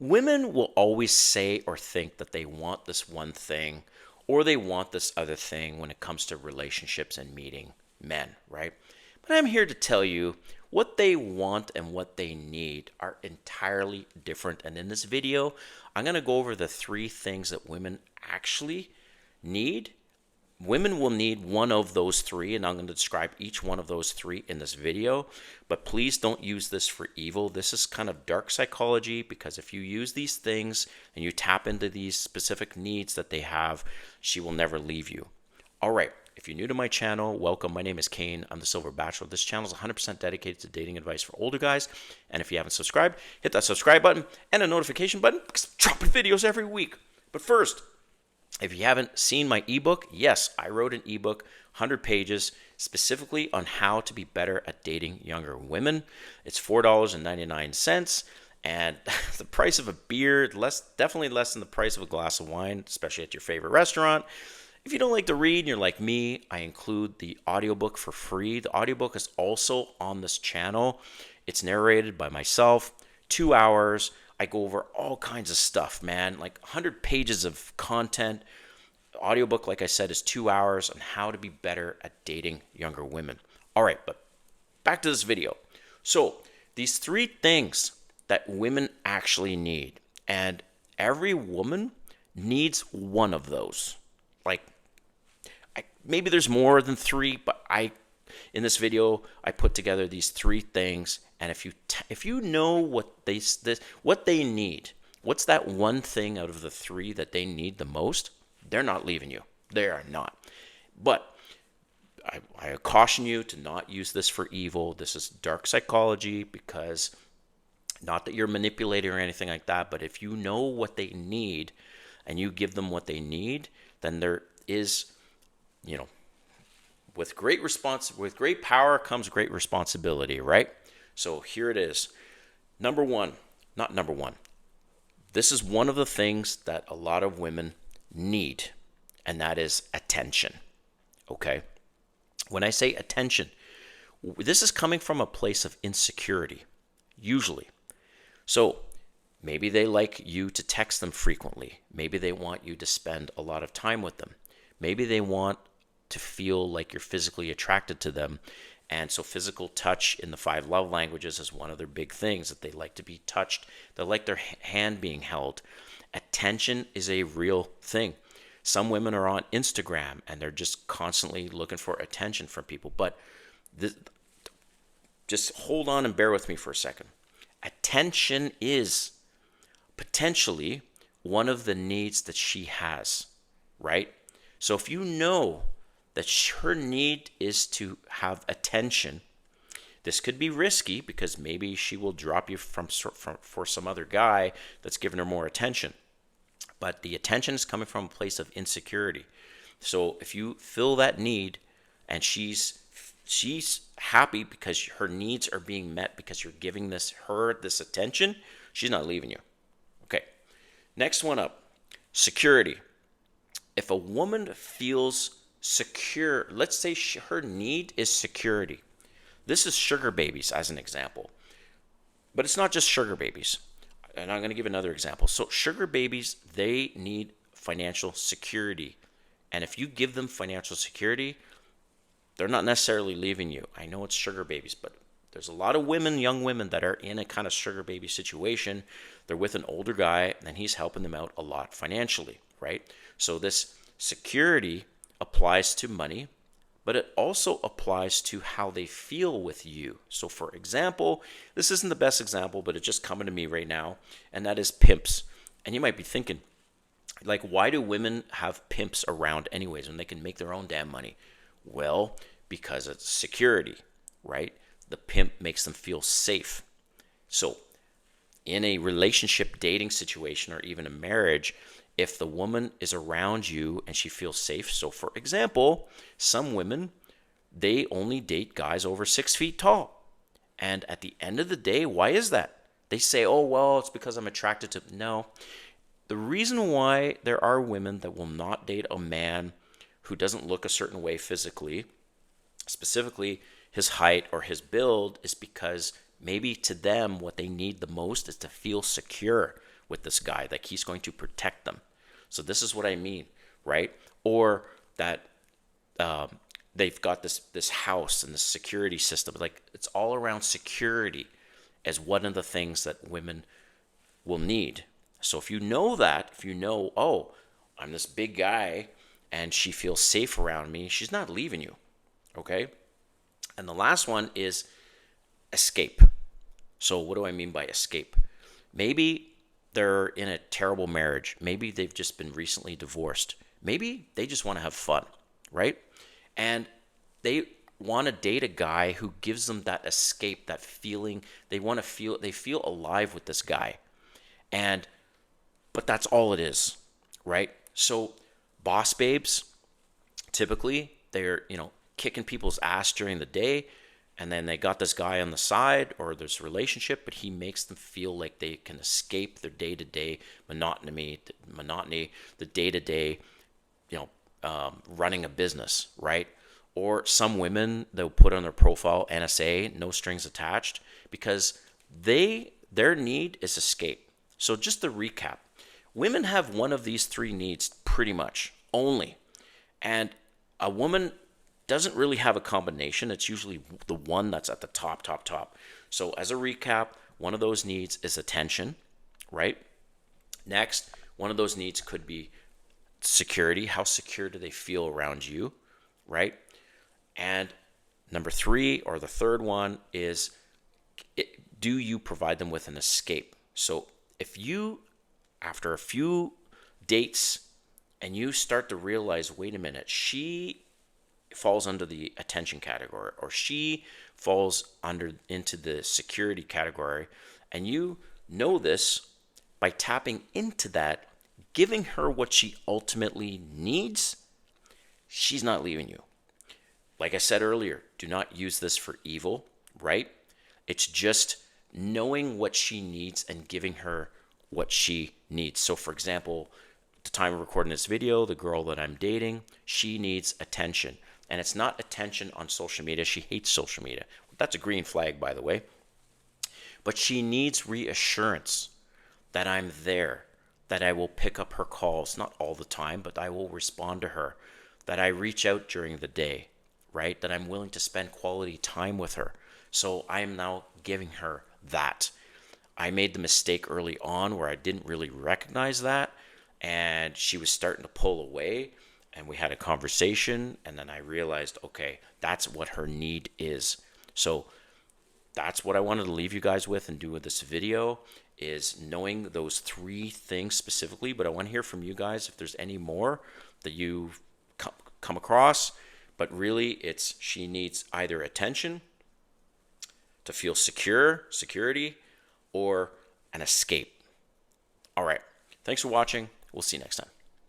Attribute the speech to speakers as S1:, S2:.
S1: Women will always say or think that they want this one thing or they want this other thing when it comes to relationships and meeting men, right? But I'm here to tell you what they want and what they need are entirely different. And in this video, I'm going to go over the three things that women actually need. Women will need one of those three, and I'm going to describe each one of those three in this video. But please don't use this for evil. This is kind of dark psychology, because if you use these things and you tap into these specific needs that they have, she will never leave you. All right. If you're new to my channel, welcome. My name is Kane. I'm the Silver Bachelor. This channel is 100% dedicated to dating advice for older guys. And if you haven't subscribed, hit that subscribe button and a notification button, because I'm dropping videos every week. But first, if you haven't seen my ebook, yes, I wrote an ebook, 100 pages, specifically on how to be better at dating younger women. It's $4.99, and the price of a beer, definitely less than the price of a glass of wine, especially at your favorite restaurant. If you don't like to read and you're like me, I include the audiobook for free. The audiobook is also on this channel. It's narrated by myself, 2 hours. I go over all kinds of stuff, man, like 100 pages of content. The audiobook, like I said, is 2 hours on how to be better at dating younger women. All right, but back to this video. So these three things that women actually need, and every woman needs one of those. Like, maybe there's more than three, but in this video, I put together these three things. And if you know what they need, what's that one thing out of the three that they need the most, they're not leaving you. They are not. But I caution you to not use this for evil. This is dark psychology, because not that you're manipulating or anything like that, but if you know what they need and you give them what they need, then there is, with great power comes great responsibility, right? So here it is. Number one. This is one of the things that a lot of women need, and that is attention. Okay? When I say attention, this is coming from a place of insecurity, usually. So maybe they like you to text them frequently. Maybe they want you to spend a lot of time with them. Maybe they want to feel like you're physically attracted to them. And so physical touch in the 5 love languages is one of their big things, that they like to be touched. They like their hand being held. Attention is a real thing. Some women are on Instagram and they're just constantly looking for attention from people. But just hold on and bear with me for a second. Attention is potentially one of the needs that she has, right? So if you know that her need is to have attention, this could be risky, because maybe she will drop you for some other guy that's giving her more attention. But the attention is coming from a place of insecurity. So if you fill that need and she's happy because her needs are being met because you're giving her this attention, she's not leaving you. Okay. Next one up, security. If a woman feels secure, let's say her need is security. This is sugar babies as an example. But it's not just sugar babies. And I'm going to give another example. So sugar babies, they need financial security. And if you give them financial security, they're not necessarily leaving you. I know it's sugar babies, but there's a lot of women, young women, that are in a kind of sugar baby situation. They're with an older guy and he's helping them out a lot financially, right? So this security applies to money, but it also applies to how they feel with you. So for example, this isn't the best example, but it's just coming to me right now, and that is pimps. And you might be thinking, like, why do women have pimps around anyways when they can make their own damn money? Well, because it's security, right? The pimp makes them feel safe. So in a relationship, dating situation, or even a marriage, if the woman is around you and she feels safe. So for example, some women, they only date guys over 6 feet tall. And at the end of the day, why is that? They say, oh, well, it's because I'm attracted to... No. The reason why there are women that will not date a man who doesn't look a certain way physically, specifically his height or his build, is because maybe to them what they need the most is to feel secure with this guy, like he's going to protect them. So this is what I mean, right? Or that they've got this house and this security system. Like it's all around security as one of the things that women will need. So if you know that, if you know, oh, I'm this big guy and she feels safe around me, she's not leaving you. Okay? And the last one is escape. So what do I mean by escape? Maybe they're in a terrible marriage. Maybe they've just been recently divorced. Maybe they just want to have fun, right? And they want to date a guy who gives them that escape, that feeling. They feel alive with this guy. But that's all it is, right? So boss babes, typically they're, kicking people's ass during the day, and then they got this guy on the side or this relationship, but he makes them feel like they can escape their day-to-day monotony, the day-to-day, running a business, right? Or some women, they'll put on their profile NSA, no strings attached, because their need is escape. So just to recap, women have one of these three needs pretty much only. And a woman doesn't really have a combination. It's usually the one that's at the top. So as a recap, one of those needs is attention, right? Next, one of those needs could be security. How secure do they feel around you, right? And number three, or the third one, is do you provide them with an escape? So if you, after a few dates, and you start to realize, wait a minute, she falls under the attention category, or she falls into the security category, and you know this by tapping into that, giving her what she ultimately needs, she's not leaving you. Like I said earlier, do not use this for evil, right? It's just knowing what she needs and giving her what she needs. So for example, at the time of recording this video, the girl that I'm dating, she needs attention. And it's not attention on social media. She hates social media. That's a green flag, by the way. But she needs reassurance that I'm there, that I will pick up her calls, not all the time, but I will respond to her, that I reach out during the day, right? That I'm willing to spend quality time with her. So I am now giving her that. I made the mistake early on where I didn't really recognize that, and she was starting to pull away, and we had a conversation, and then I realized, okay, that's what her need is. So that's what I wanted to leave you guys with and do with this video, is knowing those three things specifically. But I want to hear from you guys if there's any more that you've come across. But really, she needs either attention to feel security, or an escape. All right. Thanks for watching. We'll see you next time.